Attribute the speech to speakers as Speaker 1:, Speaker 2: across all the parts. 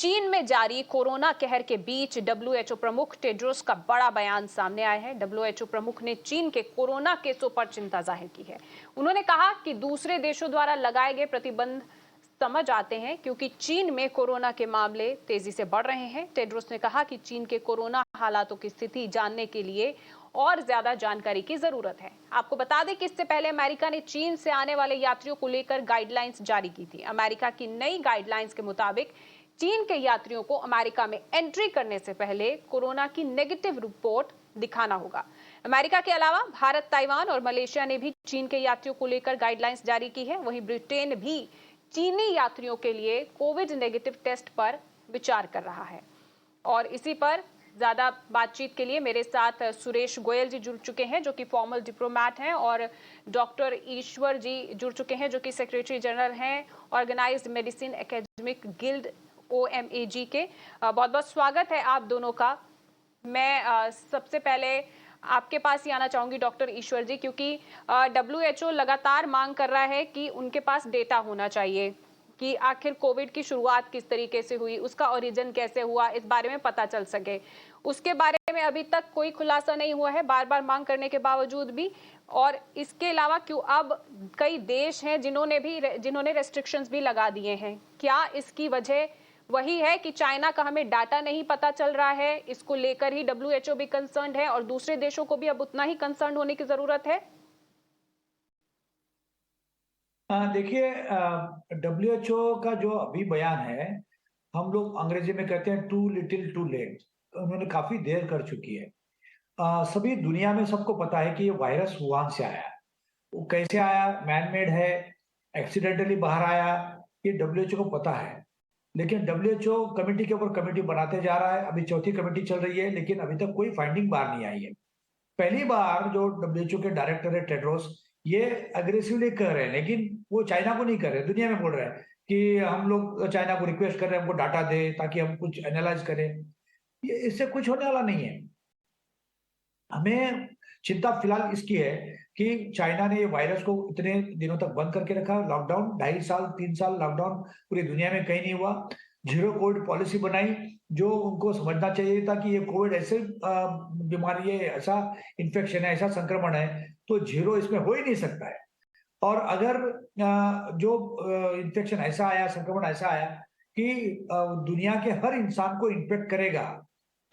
Speaker 1: चीन में जारी कोरोना कहर के बीच डब्ल्यूएचओ प्रमुख टेड्रोस का बड़ा बयान सामने आया है। डब्ल्यूएचओ प्रमुख ने चीन के कोरोना केसों पर चिंता जाहिर की है। उन्होंने कहा कि दूसरे देशों द्वारा लगाए गए प्रतिबंध समझ आते हैं क्योंकि चीन में कोरोना के मामले तेजी से बढ़ रहे हैं। टेड्रोस ने कहा कि चीन के कोरोना हालातों की स्थिति जानने के लिए और ज्यादा जानकारी की जरूरत है। आपको बता दें कि इससे पहले अमेरिका ने चीन से आने वाले यात्रियों को लेकर गाइडलाइंस जारी की थी। अमेरिका की नई गाइडलाइंस के मुताबिक चीन के यात्रियों को अमेरिका में एंट्री करने से पहले कोरोना की नेगेटिव रिपोर्ट दिखाना होगा। अमेरिका के अलावा भारत, ताइवान और मलेशिया ने भी चीन के यात्रियों को लेकर गाइडलाइंस जारी की है। वहीं ब्रिटेन भी चीनी यात्रियों के लिए कोविड नेगेटिव टेस्ट पर विचार कर रहा है। और इसी पर ज्यादा बातचीत के लिए मेरे साथ सुरेश गोयल जी जुड़ चुके हैं, जो कि फॉर्मल डिप्लोमैट हैं, और डॉक्टर ईश्वर जी जुड़ चुके हैं, जो कि सेक्रेटरी जनरल हैं organised medicine academic guild OMAG के। बहुत बहुत स्वागत है आप दोनों का। मैं सबसे पहले आपके पास ही आना चाहूंगी डॉक्टर ईश्वर जी, क्योंकि WHO लगातार मांग कर रहा है कि उनके पास डेटा होना चाहिए कि आखिर कोविड की शुरुआत किस तरीके से हुई, उसका ओरिजिन कैसे हुआ, इस बारे में पता चल सके। उसके बारे में अभी तक कोई खुलासा नहीं हुआ है, बार बार मांग करने के बावजूद भी। और इसके अलावा क्यों अब कई देश हैं जिन्होंने रेस्ट्रिक्शंस भी लगा दिए हैं। क्या इसकी वजह वही है कि चाइना का हमें डाटा नहीं पता चल रहा है, इसको लेकर ही WHO भी कंसर्न्ड है और दूसरे देशों को भी अब उतना ही कंसर्न होने की जरूरत है?
Speaker 2: देखिए, WHO का जो अभी बयान है, हम लोग अंग्रेजी में कहते हैं टू लिटिल टू लेट। उन्होंने काफी देर कर चुकी है। सभी दुनिया में सबको पता है कि ये वायरस वुहान से आया है। वो कैसे आया, मैन मेड है, एक्सीडेंटली बाहर आया, ये WHO को पता है। लेकिन WHO कमेटी के ऊपर कमेटी बनाते जा रहा है। अभी चौथी कमेटी चल रही है, लेकिन अभी तक कोई फाइंडिंग बाहर नहीं आई है। पहली बार जो WHO के डायरेक्टर है टेड्रोस, ये अग्रेसिवली कर रहे हैं, लेकिन वो चाइना को नहीं कर रहे, दुनिया में बोल रहे हैं कि हम लोग चाइना को रिक्वेस्ट कर रहे हैं हमको डाटा दे ताकि हम कुछ एनालाइज करें। ये इससे कुछ होने वाला नहीं है। हमें चिंता फिलहाल इसकी है कि चाइना ने ये वायरस को इतने दिनों तक बंद करके रखा। लॉकडाउन 2.5 साल 3 साल लॉकडाउन पूरी दुनिया में कहीं नहीं हुआ। जीरो कोविड पॉलिसी बनाई, जो उनको समझना चाहिए था कि ये कोविड ऐसे बीमारी है, ऐसा इन्फेक्शन है, ऐसा संक्रमण है, तो जीरो इसमें हो ही नहीं सकता है। और अगर जो इन्फेक्शन ऐसा आया, संक्रमण ऐसा आया कि दुनिया के हर इंसान को इन्फेक्ट करेगा,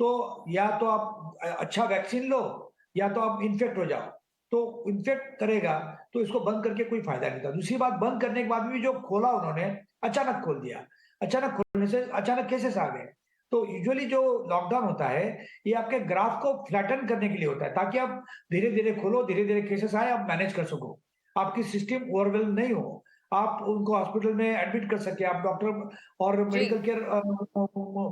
Speaker 2: तो या तो आप अच्छा वैक्सीन लो या तो आप इन्फेक्ट हो जाओ। तो इन्फेक्ट करेगा तो इसको बंद करके कोई फायदा नहीं था। दूसरी बात, बंद करने के बाद भी जो खोला उन्होंने, अचानक खोल दिया। अचानक खोलने से अचानक केसेस आ गए। तो यूजुअली जो लॉकडाउन होता है, ये आपके ग्राफ को फ्लैटन करने के लिए होता है, ताकि आप धीरे-धीरे खोलो, धीरे-धीरे केसेस आए, आप मैनेज कर सको। आपकी सिस्टम ओवरवेल्म नहीं हो। आप उनको हॉस्पिटल में एडमिट कर सके, आप डॉक्टर और
Speaker 1: जी।
Speaker 2: मेडिकल केयर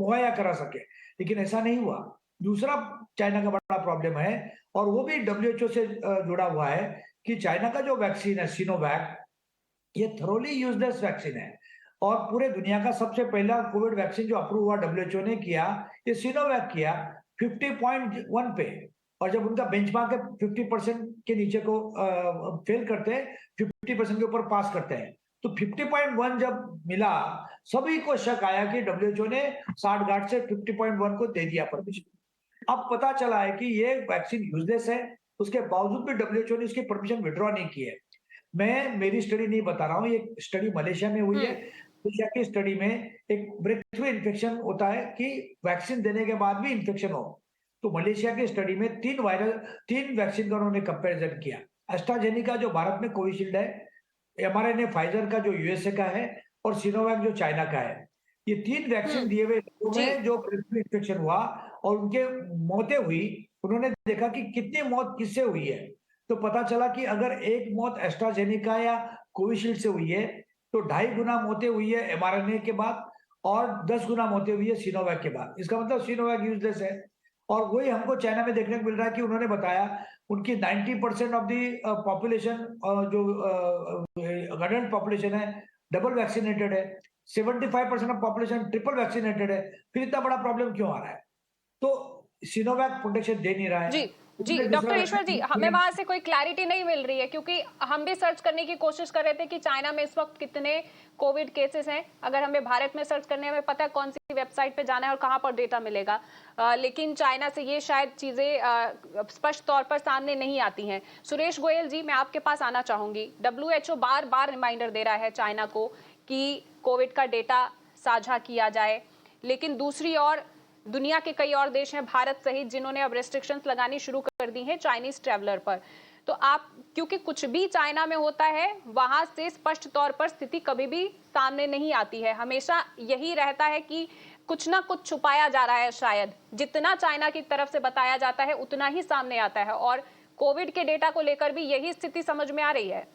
Speaker 2: मुहैया करा सके। लेकिन ऐसा नहीं हुआ। दूसरा चाइना का बड़ा प्रॉब्लम है, और वो भी WHO से जुड़ा हुआ है, कि चाइना का जो वैक्सीन है सिनोवैक, ये थोरोली यूजलेस वैक्सीन है। और पूरे दुनिया का सबसे पहला कोविड वैक्सीन जो अप्रूव हुआ WHO ने किया, ये सिनोवैक किया 50.1 पे। और जब उनका बेंचमार्क है 50% के नीचे को फेल करते हैं, 50% के ऊपर पास करते हैं। तो 50.1 जब मिला, सभी को शक आया कि WHO ने साठ गांठ से 50.1 को दे दिया परमिशन। अब पता चला है कि ये वैक्सीन यूजलेस है, उसके बावजूद भी WHO ने इसकी परमिशन विड्रॉ नहीं की है। मैं मेरी स्टडी नहीं बता रहा हूँ, ये स्टडी मलेशिया में हुई है।
Speaker 1: हम्म।
Speaker 2: मलेशिया की स्टडी में एक ब्रेक थ्रू इन्फेक्शन होता है कि वैक्सीन देने के बाद भी इन्फेक्शन हो। तो मलेशिया की स्टडी में 3 वैक्सीन का उन्होंने कंपैरिजन किया। एस्ट्राजेनेका जो भारत में कोविशील्ड है, mRNA फाइजर का जो यूएसए का है, और सिनोवैक जो चाइना का है। ये 3 वैक्सीन दिए हुए लोगों
Speaker 1: जी।
Speaker 2: में जो ब्रेक थ्रू इन्फेक्शन हुआ और उनके मौतें हुई, उन्होंने देखा कि कितनी मौत किससे हुई है। तो पता चला कि अगर एक मौत एस्ट्राजेनेका या कोविशील्ड से हुई है, तो 2.5 गुना मौतें हुई है mRNA के बाद, और 10 गुना मौतें हुई है सिनोवैक के बाद। इसका मतलब सिनोवैक यूजलेस है। और वही हमको चाइना में देखने को मिल रहा है कि उन्होंने बताया उनकी 90% ऑफ दी पॉपुलेशन, जो अडल्ट पॉपुलेशन है, डबल वैक्सीनेटेड है। 75% ऑफ पॉपुलेशन ट्रिपल वैक्सीनेटेड है। फिर इतना बड़ा प्रॉब्लम क्यों आ रहा है? तो सिनोवैक प्रोटेक्शन दे नहीं रहा
Speaker 1: जी।
Speaker 2: है।
Speaker 1: जी
Speaker 2: इसलिए दूसरा
Speaker 1: डॉक्टर ईश्वर जी, हमें
Speaker 2: वैक्सीन
Speaker 1: वहां से कोई क्लैरिटी नहीं मिल रही है, क्योंकि हम भी सर्च करने की कोशिश कर रहे थे कि चाइना में इस वक्त कितने कोविड केसेस हैं। अगर हमें भारत में सर्च करने में पता है कौन सी वेबसाइट पे जाना है और कहां पर डेटा मिलेगा, लेकिन चाइना से ये शायद चीजें स्पष्ट तौर पर सामने नहीं आती हैं। सुरेश गोयल जी, मैं आपके पास आना चाहूंगी। WHO बार बार रिमाइंडर दे रहा है चाइना को कि कोविड का डेटा साझा किया जाए, लेकिन दूसरी ओर दुनिया के कई और देश हैं, भारत सहित, जिन्होंने अब रेस्ट्रिक्शंस लगानी शुरू कर दी हैं चाइनीज ट्रैवलर पर। तो आप, क्योंकि कुछ भी चाइना में होता है वहां से स्पष्ट तौर पर स्थिति कभी भी सामने नहीं आती है, हमेशा यही रहता है कि कुछ ना कुछ छुपाया जा रहा है। शायद जितना चाइना की तरफ से बताया जाता है उतना ही सामने आता है, और कोविड के डेटा को लेकर भी यही स्थिति समझ में आ रही है।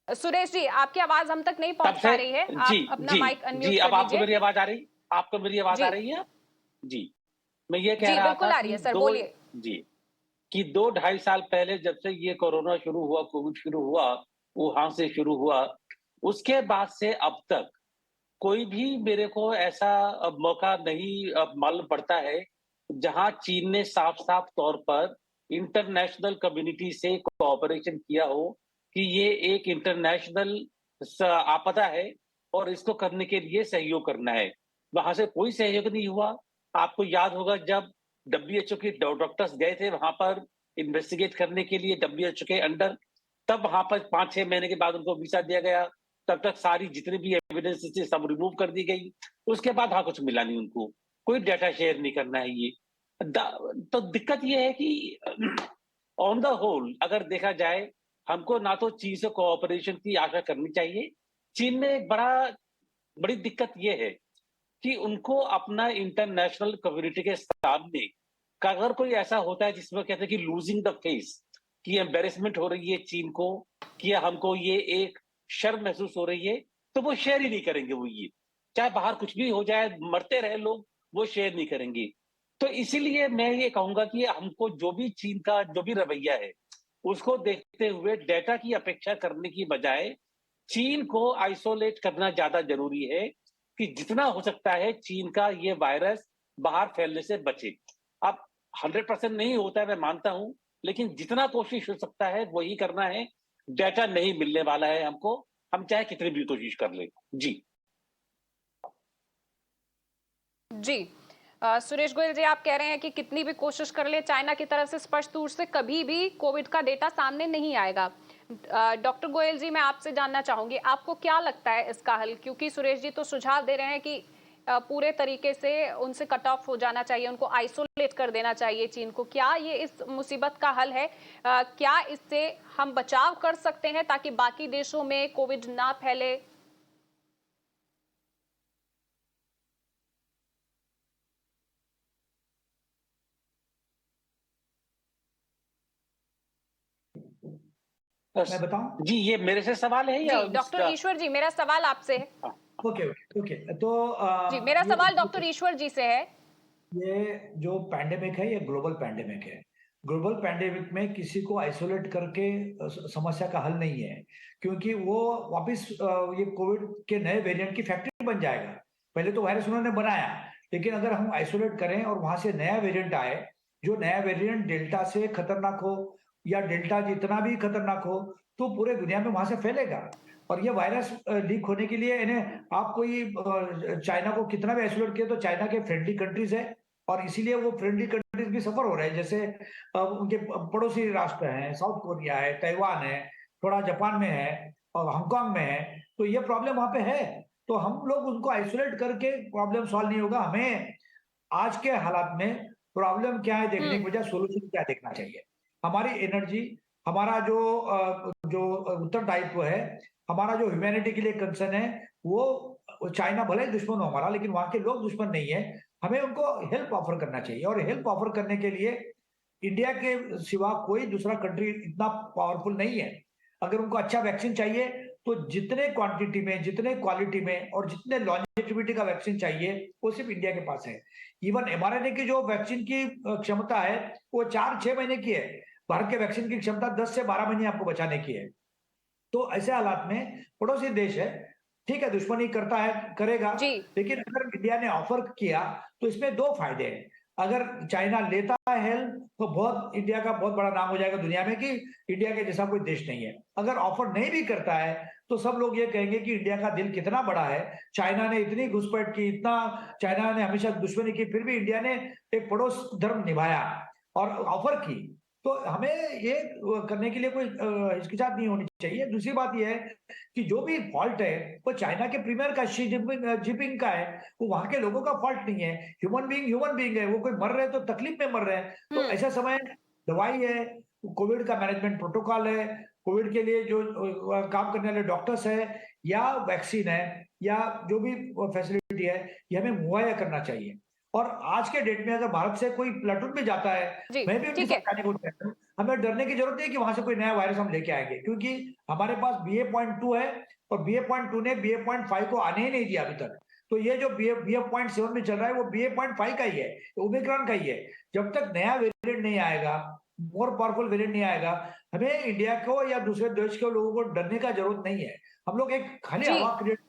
Speaker 1: सुरेश जी, आपकी आवाज हम तक नहीं
Speaker 3: तब
Speaker 1: पहुंच
Speaker 3: से
Speaker 1: पा रही है,
Speaker 3: जी
Speaker 1: आप अपना
Speaker 3: जी
Speaker 1: माइक
Speaker 3: जी,
Speaker 1: अनम्यूट
Speaker 3: अब
Speaker 1: कर
Speaker 3: आपको
Speaker 1: लीजिए।
Speaker 3: मेरी आवाज आ रही, आपको मेरी आवाज आ
Speaker 1: जी
Speaker 3: रही है? जी, मैं ये कह
Speaker 1: जी,
Speaker 3: रहा था
Speaker 1: बिल्कुल आ रही
Speaker 3: कि
Speaker 1: है सर,
Speaker 3: दो
Speaker 1: बोलिए।
Speaker 3: जी, कि 2 ढाई साल पहले जब से ये कोरोना शुरू हुआ, कोविड शुरू हुआ, वुहान से शुरू हुआ, उसके बाद से अब तक कोई भी मेरे को ऐसा मौका नहीं मालूम पड़ता है, जहां चीन ने साफ-साफ तौर पर इंटरनेशनल कम्युनिटी से कोऑपरेशन किया हो, कि ये एक इंटरनेशनल आपदा है और इसको करने के लिए सहयोग करना है। वहां से कोई सहयोग नहीं हुआ। आपको याद होगा जब डब्ल्यूएचओ के डॉक्टर्स गए थे वहां पर इन्वेस्टिगेट करने के लिए डब्ल्यूएचओ के अंडर, तब वहां पर 5-6 महीने के बाद उनको वीजा दिया गया। तब तक सारी जितनी भी एविडेंस थी सब रिमूव कर दी गई। उसके बाद हाँ कुछ मिला नहीं उनको, कोई डाटा शेयर नहीं करना है ये। तो दिक्कत ये है कि ऑन द होल अगर देखा जाए, हमको ना तो चीन से कोऑपरेशन की आशा करनी चाहिए। चीन में एक बड़ी दिक्कत ये है कि उनको अपना इंटरनेशनल कम्युनिटी के सामने का अगर कोई ऐसा होता है जिसमें कहते हैं कि लूजिंग द फेस, कि एम्बेरसमेंट हो रही है चीन को, कि हमको ये एक शर्म महसूस हो रही है, तो वो शेयर ही नहीं करेंगे वो ये। चाहे बाहर कुछ भी हो जाए, मरते रहे लोग, वो शेयर नहीं करेंगे। तो इसीलिए मैं ये कहूँगा कि हमको जो भी चीन का जो भी रवैया है, उसको देखते हुए डेटा की अपेक्षा करने की बजाय चीन को आइसोलेट करना ज़्यादा ज़रूरी है, कि जितना हो सकता है चीन का ये वायरस बाहर फैलने से बचे। अब 100% नहीं होता है मैं मानता हूँ, लेकिन जितना कोशिश हो सकता है वही करना है। डेटा नहीं मिलने वाला है हमको, हम चाहे कितनी भी कोशिश कर लें। जी।
Speaker 1: जी सुरेश गोयल जी, आप कह रहे हैं कि कितनी भी कोशिश कर ले चाइना की तरफ से स्पष्ट रूप से कभी भी कोविड का डेटा सामने नहीं आएगा। डॉक्टर गोयल जी, मैं आपसे जानना चाहूंगी, आपको क्या लगता है इसका हल? क्योंकि सुरेश जी तो सुझाव दे रहे हैं कि पूरे तरीके से उनसे कट ऑफ हो जाना चाहिए, उनको आइसोलेट कर देना चाहिए चीन को। क्या ये इस मुसीबत का हल है? क्या इससे हम बचाव कर सकते हैं ताकि बाकी देशों में कोविड ना फैले?
Speaker 2: मैं बताऊं?
Speaker 3: जी, ये मेरे से सवाल है या
Speaker 1: जी डॉक्टर
Speaker 3: उसका?
Speaker 1: ईश्वर जी, मेरा सवाल आपसे है।
Speaker 3: हाँ,
Speaker 2: ओके ओके ओके। तो
Speaker 1: जी, मेरा सवाल डॉक्टर ईश्वर जी से है।
Speaker 2: ये जो पैंडेमिक है ये ग्लोबल पैंडेमिक है। ग्लोबल पैंडेमिक में किसी को आइसोलेट करके समस्या का हल नहीं है, क्योंकि वो वापस ये कोविड के नए वेरिएंट की फैक्ट्री बन जाएगा। पहले तो वायरस उन्होंने बनाया, लेकिन अगर हम आइसोलेट करें और वहां से नया वेरिएंट आए, जो नया वेरिएंट डेल्टा से खतरनाक हो या डेल्टा जितना भी खतरनाक हो, तो पूरे दुनिया में वहां से फैलेगा। और ये वायरस लीक होने के लिए इन्हें आप कोई चाइना को कितना भी आइसोलेट किया, तो चाइना के फ्रेंडली कंट्रीज है और इसीलिए वो फ्रेंडली कंट्रीज भी सफर हो रहे हैं। जैसे उनके पड़ोसी राष्ट्र हैं, साउथ कोरिया है, ताइवान है, थोड़ा जापान में है और हांगकांग में है, तो ये प्रॉब्लम वहां पे है। तो हम लोग उनको आइसोलेट करके प्रॉब्लम सॉल्व नहीं होगा। हमें आज के हालात में प्रॉब्लम क्या है देखने
Speaker 1: हम्म।
Speaker 2: की बजाय सोल्यूशन क्या देखना चाहिए। हमारी एनर्जी, हमारा जो उत्तरदायित्व है, हमारा जो ह्यूमैनिटी के लिए कंसर्न है, वो चाइना भले ही दुश्मन हो हमारा, लेकिन वहां के लोग दुश्मन नहीं है। हमें उनको हेल्प ऑफर करना चाहिए, और हेल्प ऑफर करने के लिए इंडिया के सिवा कोई दूसरा कंट्री इतना पावरफुल नहीं है। अगर उनको अच्छा वैक्सीन चाहिए, तो जितने क्वांटिटी में, जितने क्वालिटी में और जितने लॉन्जेविटी का वैक्सीन चाहिए, वो सिर्फ इंडिया के पास है। इवन mRNA की जो वैक्सीन की क्षमता है, वो 4-6 महीने की है। भारत के वैक्सीन की क्षमता 10 से 12 महीने आपको बचाने की है। तो ऐसे हालात में पड़ोसी देश है, ठीक है, दुश्मनी करता है, करेगा,
Speaker 1: जी।
Speaker 2: लेकिन अगर इंडिया ने ऑफर किया तो इसमें 2 फायदे हैं। अगर चाइना लेता है हेल्प तो बहुत इंडिया का बहुत बड़ा नाम हो जाएगा दुनिया में कि इंडिया के जैसा कोई देश नहीं है। अगर ऑफर नहीं भी करता है तो सब लोग ये कहेंगे कि इंडिया का दिल कितना बड़ा है, चाइना ने इतनी घुसपैठ की, इतना चाइना ने हमेशा दुश्मनी की, फिर भी इंडिया ने एक पड़ोस धर्म निभाया और ऑफर की। तो हमें ये करने के लिए कोई हिचकिचाहट नहीं होनी चाहिए। दूसरी बात ये है कि जो भी फॉल्ट है वो चाइना के प्रीमियर का शी जिनपिंग का है, वो वहां के लोगों का फॉल्ट नहीं है। ह्यूमन बीइंग है, वो कोई मर रहे हैं तो तकलीफ में मर रहे हैं। तो
Speaker 1: हम्म।
Speaker 2: ऐसा समय दवाई है, कोविड का मैनेजमेंट प्रोटोकॉल है, कोविड के लिए जो काम करने वाले डॉक्टर्स है या वैक्सीन है या जो भी फैसिलिटी है, ये हमें मुहैया करना चाहिए। और आज के डेट में अगर भारत से कोई प्लाटून भी जाता है,
Speaker 1: जी,
Speaker 2: मैं भी उनके
Speaker 1: ठीक है।
Speaker 2: साथ जाने को तैयार हूँ। हमें डरने की जरूरत नहीं है कि वहां से कोई नया वायरस हम लेके आएंगे, क्योंकि हमारे पास BA.2 है और BA.2 ने BA.5 को आने ही नहीं दिया अभी तक। तो ये जो BA.7 में चल रहा है वो BA.5 का ही है, ओमिक्रॉन का ही है। जब तक नया वेरिएंट नहीं आएगा, मोर पावरफुल वेरिएंट नहीं आएगा, हमें इंडिया को या दूसरे देश के लोगों को डरने का जरूरत नहीं है। हम लोग एक खाली
Speaker 1: जी।
Speaker 2: हवा क्रिएट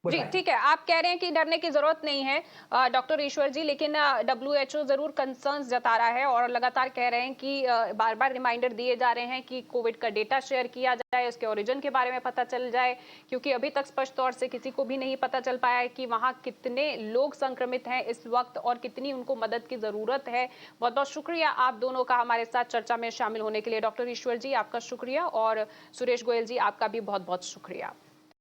Speaker 1: जी,
Speaker 2: बताएं।
Speaker 1: ठीक है। आप कह रहे हैं कि डरने की ज़रूरत नहीं है डॉक्टर ईश्वर जी, लेकिन डब्ल्यूएचओ ज़रूर कंसर्न्स जता रहा है और लगातार कह रहे हैं कि बार-बार रिमाइंडर दिए जा रहे हैं कि कोविड का डेटा शेयर किया जाए, उसके ओरिजिन के बारे में पता चल जाए, क्योंकि अभी तक स्पष्ट तौर से किसी को भी नहीं पता चल पाया है कि वहाँ कितने लोग संक्रमित हैं इस वक्त और कितनी उनको मदद की ज़रूरत है। बहुत-बहुत शुक्रिया आप दोनों का हमारे साथ चर्चा में शामिल होने के लिए। डॉक्टर ईश्वर जी, आपका शुक्रिया और सुरेश गोयल जी, आपका भी बहुत-बहुत शुक्रिया।